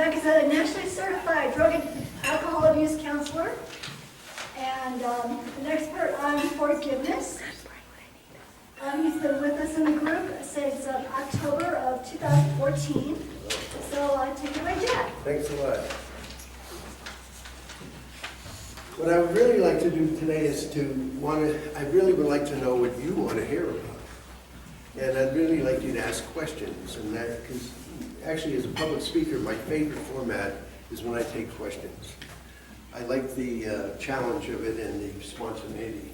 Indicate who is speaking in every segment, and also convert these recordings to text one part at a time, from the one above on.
Speaker 1: Jack is a nationally certified drug and alcohol abuse counselor and an expert on forgiveness. He's been with us in the group since October of 2014. So take it away, Jack.
Speaker 2: Thanks a lot. What I would really like to do today is I really would like to know what you want to hear about. And I'd really like you to ask questions, and that, because actually as a public speaker, my favorite format is when I take questions. I like the challenge of it and the spontaneity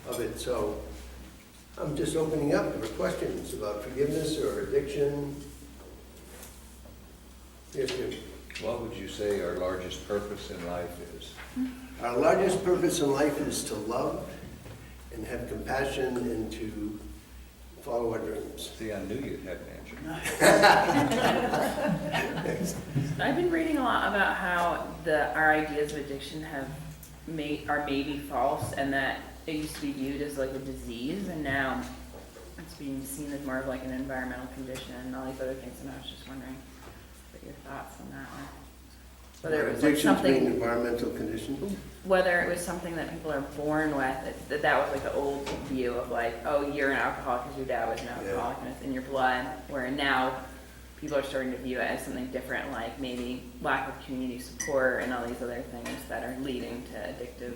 Speaker 2: of it. So I'm just opening up for questions about forgiveness or addiction. Yes, Jim.
Speaker 3: What would you say our largest purpose in life is?
Speaker 2: Our largest purpose in life is to love and have compassion and to follow our dreams.
Speaker 3: See, I knew you'd have an answer.
Speaker 4: I've been reading a lot about how our ideas of addiction are maybe false, and that it used to be viewed as like a disease, and now it's being seen as more of like an environmental condition and all these other things. And I was just wondering what your thoughts on that were. Whether it was like
Speaker 2: Addictions being
Speaker 4: something,
Speaker 2: environmental condition.
Speaker 4: whether it was something that people are born with, that was like the old view of like, oh, you're an alcoholic because your dad was an alcoholic and it's in your blood, where now people are starting to view it as something different, like maybe lack of community support and all these other things that are leading to addictive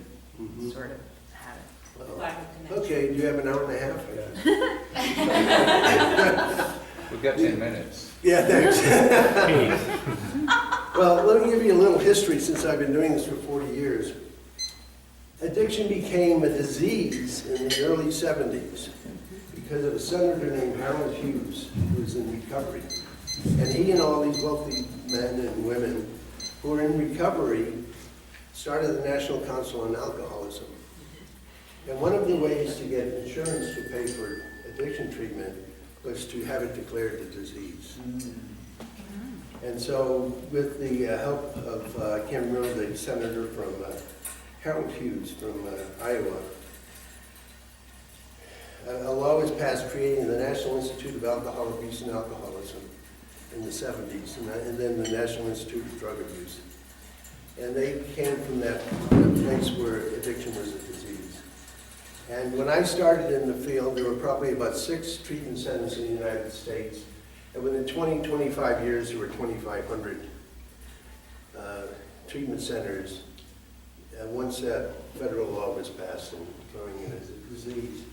Speaker 4: sort of habits.
Speaker 2: Lack of connection. Okay, do you have an hour and a half?
Speaker 3: We've got 10 minutes.
Speaker 2: Yeah, thanks. Well, let me give you a little history since I've been doing this for 40 years. Addiction became a disease in the early 70s because of a senator named Harold Hughes who was in recovery. And he and all these wealthy men and women who were in recovery started the National Council on Alcoholism. And one of the ways to get insurance to pay for addiction treatment was to have it declared a disease. And so with the help of, I can't remember the senator from, Harold Hughes from Iowa, a law was passed creating the National Institute of Alcohol Abuse and Alcoholism in the 70s, and then the National Institute of Drug Abuse. And they came from that place where addiction was a disease. And when I started in the field, there were probably about 6 treatment centers in the United States. And within 20, 25 years, there were 2,500 treatment centers once that federal law was passed and throwing it as a disease.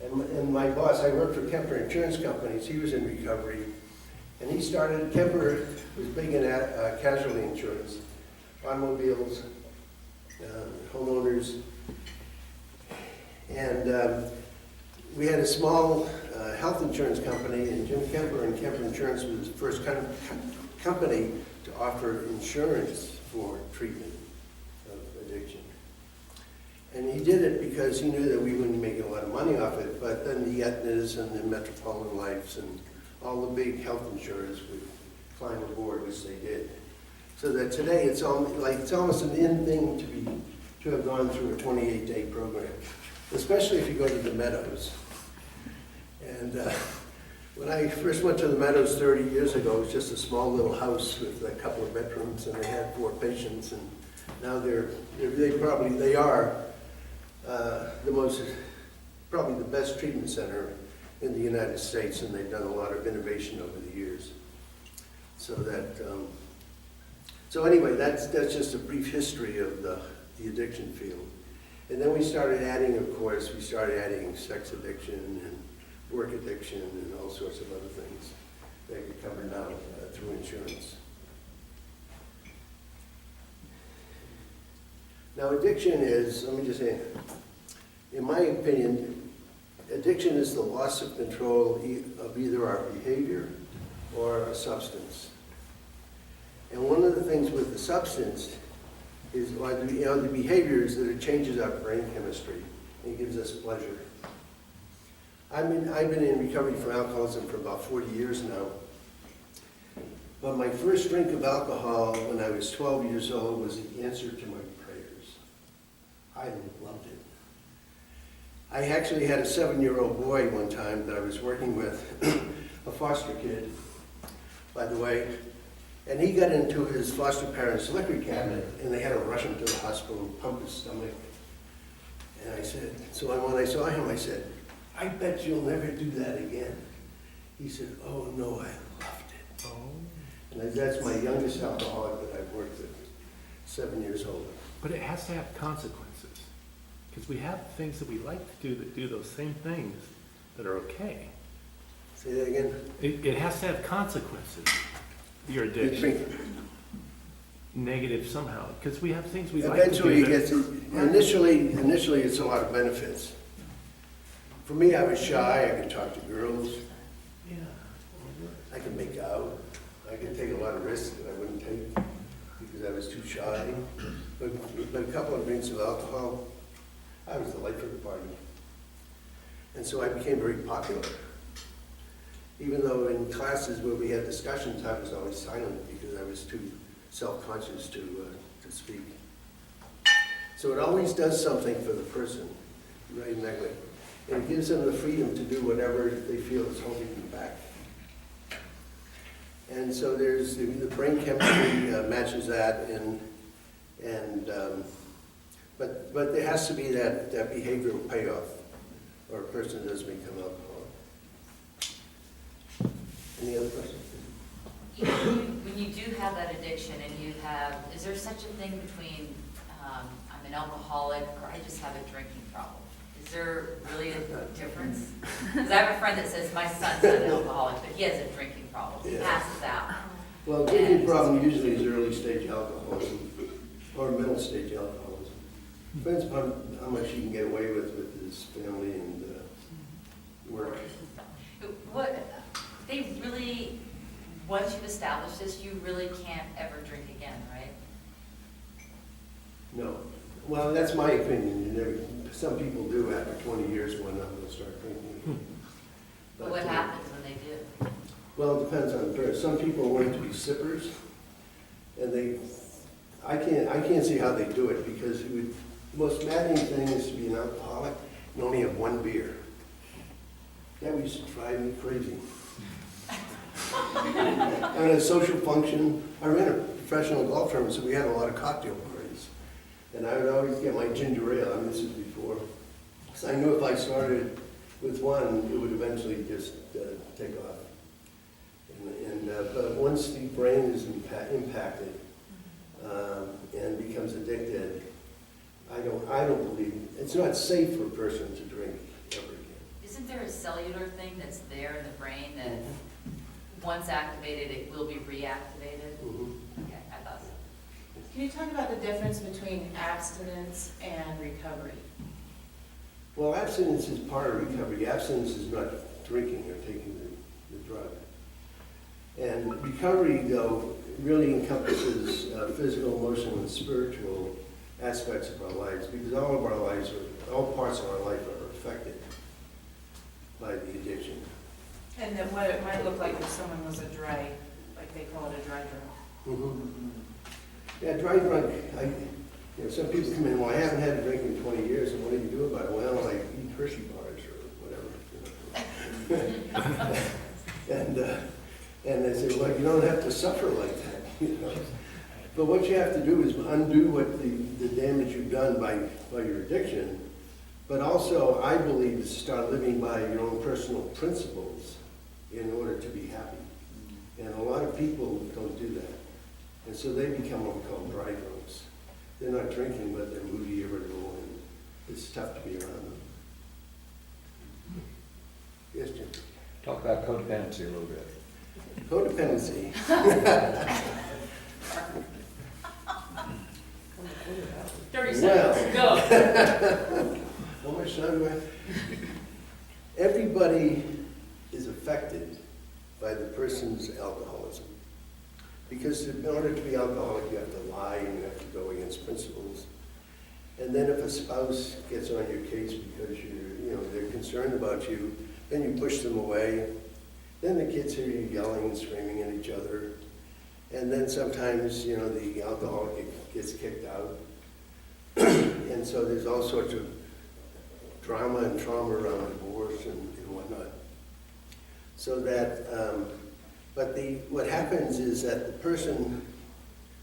Speaker 2: And my boss, I worked for Kemper Insurance Companies, he was in recovery. And he started, Kemper was big in casualty insurance, automobiles, homeowners. And we had a small health insurance company, and Jim Kemper and Kemper Insurance was the first kind of company to offer insurance for treatment of addiction. And he did it because he knew that we wouldn't make a lot of money off it, but then the Aetnas and the Metropolitan Lifes and all the big health insurers would climb aboard, which they did. So that today it's almost an in thing to have gone through a 28-day program, especially if you go to the Meadows. And when I first went to the Meadows 30 years ago, it was just a small little house with a couple of bedrooms, and they had 4 patients. And now they are probably the best treatment center in the United States, and they've done a lot of innovation over the years. So that, so anyway, that's just a brief history of the addiction field. And then we started adding, of course, sex addiction and work addiction and all sorts of other things that get covered now through insurance. Now addiction is, let me just say, in my opinion, addiction is the loss of control of either our behavior or a substance. And one of the things with the substance is, the behavior is that it changes our brain chemistry and gives us pleasure. I've been in recovery from alcoholism for about 40 years now. But my first drink of alcohol when I was 12 years old was the answer to my prayers. I loved it. I actually had a 7-year-old boy one time that I was working with, a foster kid, by the way, And he got into his foster parents' liquor cabinet, and they had to rush him to the hospital and pump his stomach. And I said, so when I saw him, I said, I bet you'll never do that again. He said, oh no, I loved it.
Speaker 5: Oh.
Speaker 2: And that's my youngest alcoholic that I've worked with, 7 years old.
Speaker 5: But it has to have consequences. Because we have things that we like to do that do those same things that are okay.
Speaker 2: Say that again?
Speaker 5: It has to have consequences, your
Speaker 2: You
Speaker 5: addiction.
Speaker 2: drink.
Speaker 5: Negative somehow, because we have things we like to
Speaker 2: Eventually,
Speaker 5: do.
Speaker 2: it gets, initially it's a lot of benefits. For me, I was shy, I could talk to girls,
Speaker 5: Yeah.
Speaker 2: I could make out, I could take a lot of risks that I wouldn't take because I was too shy. But a couple of drinks of alcohol, I was the life of the party. And so I became very popular. Even though in classes where we had discussions, I was always silent because I was too self-conscious to speak. So it always does something for the person, right in that way. And it gives them the freedom to do whatever they feel is holding them back. And so there's the brain chemistry matches that, but there has to be that behavioral payoff, or a person doesn't become alcoholic. Any other questions?
Speaker 6: When you do have that addiction and you have, is there such a thing between I'm an alcoholic or I just have a drinking problem? Is there really a difference? Because I have a friend that says my son's not an alcoholic, but he has a drinking problem. He
Speaker 2: Yeah.
Speaker 6: passes out.
Speaker 2: Well, drinking problem usually is early stage alcoholism or middle stage alcoholism. Depends upon how much you can get away with his family and work.
Speaker 6: What, they really, once you've established this, you really can't ever drink again, right?
Speaker 2: No. Well, that's my opinion. You never, some people do after 20 years when they'll start drinking.
Speaker 6: But what happens when they do?
Speaker 2: Well, it depends on the person. Some people learn to be sippers, and I can't see how they do it because the most maddening thing is to be an alcoholic and only have one beer. That used to drive me crazy. On a social function, I ran a professional golf tournament, so we had a lot of cocktail parties. And I would always get my ginger ale, I mean, this is before. So I knew if I started with one, it would eventually just take off. But once the brain is impacted and becomes addicted, I don't believe, it's not safe for a person to drink ever again.
Speaker 6: Isn't there a cellular thing that's there in the brain that once activated, it will be reactivated?
Speaker 2: Mhm.
Speaker 6: Okay, I thought so.
Speaker 7: Can you talk about the difference between abstinence and recovery?
Speaker 2: Well, abstinence is part of recovery. Abstinence is not drinking or taking the drug. And recovery, though, really encompasses physical, emotional, and spiritual aspects of our lives, because all of our lives, all parts of our life are affected by the addiction.
Speaker 7: And then what it might look like if someone was a dry, like they call it a dry drunk.
Speaker 2: Mm-hmm. Yeah, dry drunk, some people come in, well, I haven't had a drink in 20 years, and what do you do about it? Well, I eat Hershey bars or whatever. And they say, well, you don't have to suffer like that. But what you have to do is undo what the damage you've done by your addiction, but also, I believe, is start living by your own personal principles in order to be happy. And a lot of people don't do that. And so they become what we call dry drunks. They're not drinking, but they're moody, irritable, and it's tough to be around them. Yes, Jim?
Speaker 3: Talk about codependency a little bit.
Speaker 2: Codependency.
Speaker 6: 30
Speaker 2: Well.
Speaker 6: seconds, go.
Speaker 2: How much time do I have? Everybody is affected by the person's alcoholism. Because in order to be alcoholic, you have to lie and you have to go against principles. And then if a spouse gets on your case because they're concerned about you, then you push them away. Then the kids hear you yelling and screaming at each other. And then sometimes, the alcoholic gets kicked out. And so there's all sorts of drama and trauma around divorce and whatnot. So that But what happens is that the person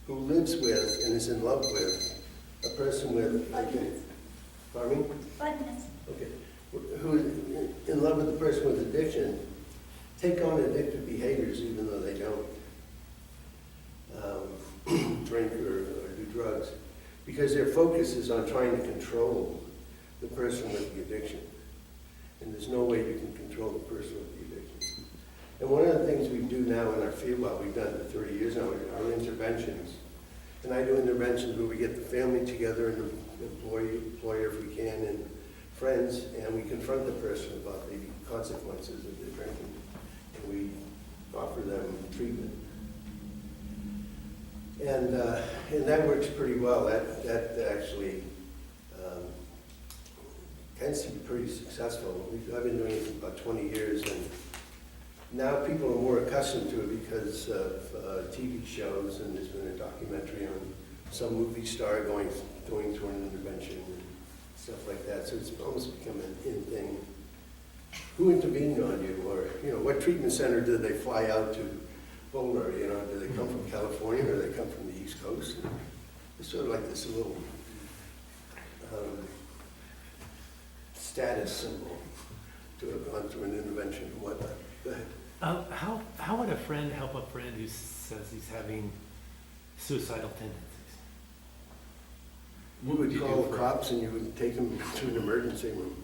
Speaker 2: who lives with and is in love with a person with, pardon me?
Speaker 1: Funness.
Speaker 2: Okay, who is in love with the person with addiction, take on addictive behaviors even though they don't drink or do drugs, because their focus is on trying to control the person with the addiction. And there's no way you can control the person with the addiction. And one of the things we do now in our field, well, we've done it for 30 years now, are interventions. And I do interventions where we get the family together and the employer if we can, and friends, and we confront the person about the consequences of their drinking. And we offer them treatment. And that works pretty well. That actually tends to be pretty successful. I've been doing it for about 20 years, and now people are more accustomed to it because of TV shows, and there's been a documentary on some movie star going through an intervention and stuff like that. So it's almost become an in thing. Who intervened on you, or what treatment center did they fly out to Boulder? Do they come from California or do they come from the East Coast? It's sort of like this little status symbol to have gone through an intervention and whatnot. Go ahead.
Speaker 5: How would a friend help a friend who says he's having suicidal tendencies?
Speaker 2: You would call the cops and you would take them to an emergency room.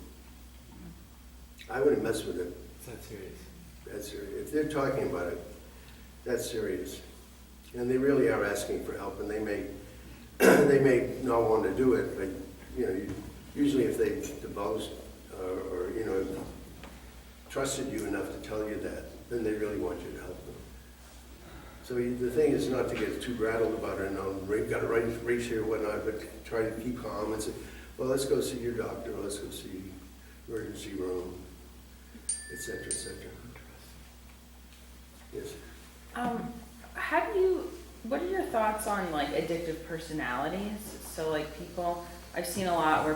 Speaker 2: I wouldn't mess with it.
Speaker 5: Is that serious?
Speaker 2: That's serious. If they're talking about it, that's serious. And they really are asking for help, and they may they may not want to do it, but usually if they've divulged or trusted you enough to tell you that, then they really want you to help them. So the thing is not to get too rattled about it, and we've got to race here or whatnot, but try to keep calm and say, well, let's go see your doctor, let's go see emergency room, et cetera, et cetera. Yes.
Speaker 4: What are your thoughts on like addictive personalities? So like people, I've seen a lot where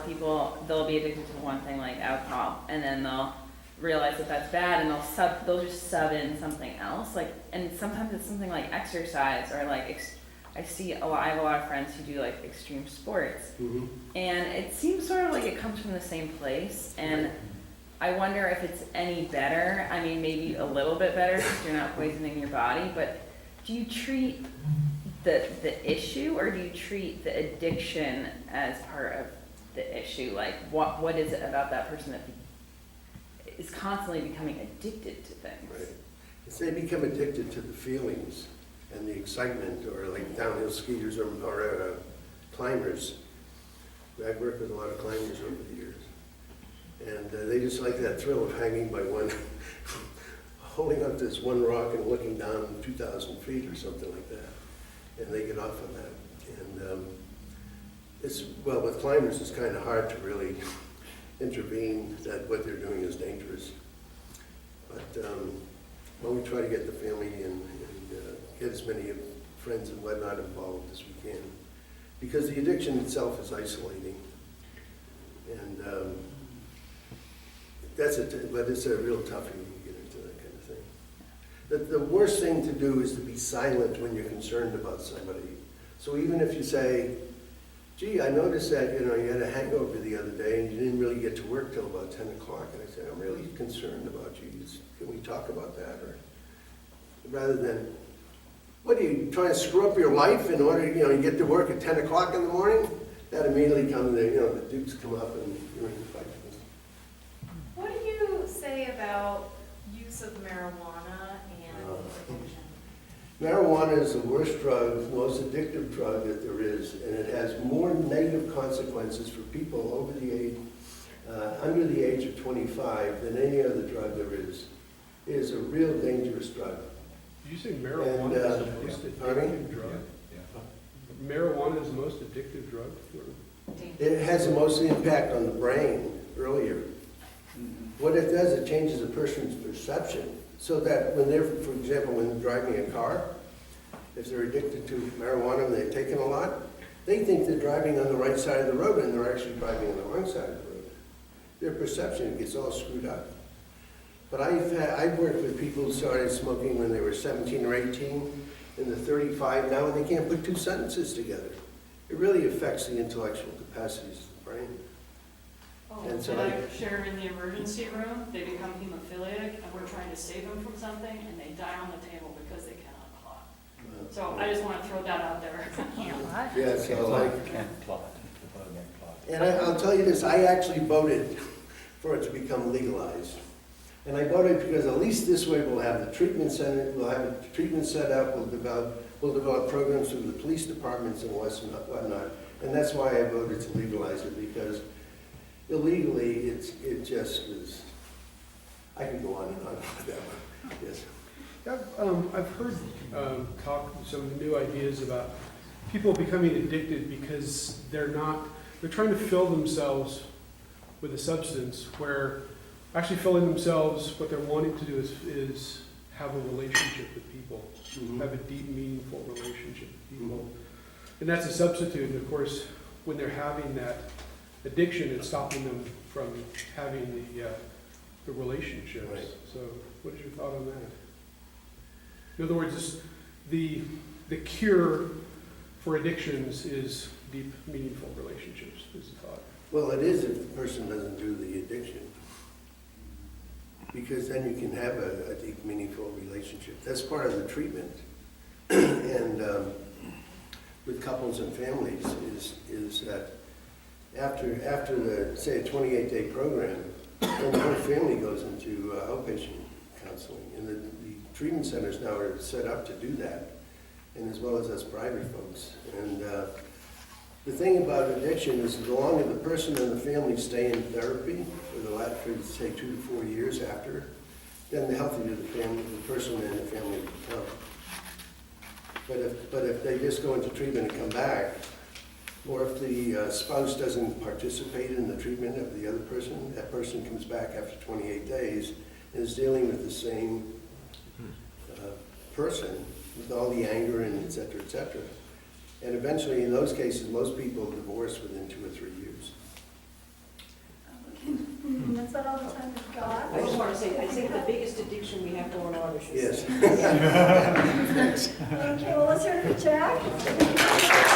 Speaker 4: they'll be addicted to one thing like alcohol, and then they'll realize that that's bad, and they'll just sub in something else. Like, and sometimes it's something like exercise or like I have a lot of friends who do like extreme sports,
Speaker 2: Mm-hmm.
Speaker 4: and it seems sort of like it comes from the same place. And I wonder if it's any better. I mean, maybe a little bit better because you're not poisoning your body, but do you treat the issue, or do you treat the addiction as part of the issue? Like, what is it about that person that is constantly becoming addicted to things?
Speaker 2: Right. If they become addicted to the feelings and the excitement, or like downhill skiers or climbers. I've worked with a lot of climbers over the years. And they just like that thrill of hanging by one, holding up this one rock and looking down 2,000 feet or something like that. And they get off on that. And with climbers, it's kind of hard to really intervene that what they're doing is dangerous. But we try to get the family and get as many friends and whatnot involved as we can. Because the addiction itself is isolating. And but it's a real toughie when you get into that kind of thing. The worst thing to do is to be silent when you're concerned about somebody. So even if you say, gee, I noticed that you had a hangover the other day and you didn't really get to work till about 10 o'clock. And I say, I'm really concerned about you. Can we talk about that? Or rather than, what are you trying to screw up your life in order, you get to work at 10 o'clock in the morning? That immediately comes, the dukes come up and you're in a fight.
Speaker 7: What do you say about use of marijuana and addiction?
Speaker 2: Marijuana is the worst drug, the most addictive drug that there is, and it has more negative consequences for people over the age, under the age of 25 than any other drug there is. It is a real dangerous drug.
Speaker 3: Did you say marijuana is the most addictive drug?
Speaker 8: Yeah.
Speaker 3: Marijuana is the most addictive drug?
Speaker 2: It has the most impact on the brain earlier. What it does, it changes a person's perception. So that when they're, for example, when they're driving a car, if they're addicted to marijuana and they've taken a lot, they think they're driving on the right side of the road and they're actually driving on the wrong side of the road. Their perception gets all screwed up. But I've worked with people who started smoking when they were 17 or 18, and they're 35 now, and they can't put two sentences together. It really affects the intellectual capacities of the brain.
Speaker 8: Oh,
Speaker 2: And so
Speaker 8: and
Speaker 2: I-
Speaker 8: I share in the emergency room, they become hemophiliac, and we're trying to save them from something, and they die on the table because they cannot clot. So I just want to throw that out there.
Speaker 2: Yeah, so like,
Speaker 3: Can't plot.
Speaker 2: and I'll tell you this, I actually voted for it to become legalized. And I voted because at least this way we'll have the treatment center, we'll have a treatment set up, we'll develop programs through the police departments and whatnot. And that's why I voted to legalize it, because illegally, it just is, I could go on and on with that one, yes.
Speaker 9: I've heard some new ideas about people becoming addicted because they're trying to fill themselves with a substance where actually filling themselves, what they're wanting to do is have a relationship with people, have a deep, meaningful relationship with people. And that's a substitute, and of course, when they're having that addiction, it's stopping them from having the relationships.
Speaker 2: Right.
Speaker 9: So what is your thought on that? In other words, the cure for addictions is deep, meaningful relationships, is the thought.
Speaker 2: Well, it is if the person doesn't do the addiction. Because then you can have a deep, meaningful relationship. That's part of the treatment. And with couples and families is that after the, say, a 28-day program, then the whole family goes into outpatient counseling. And the treatment centers now are set up to do that, and as well as us private folks. And the thing about addiction is the longer the person and the family stay in therapy for say 2 to 4 years after, then the healthier the person and the family become. But if they just go into treatment and come back, or if the spouse doesn't participate in the treatment of the other person, that person comes back after 28 days and is dealing with the same person with all the anger and et cetera, et cetera. And eventually, in those cases, most people divorce within 2 or 3 years.
Speaker 1: That's not all the time we've got.
Speaker 10: I just want to say, I think the biggest addiction we have going on is
Speaker 2: Yes.
Speaker 1: Okay, well, let's hear it for Jack.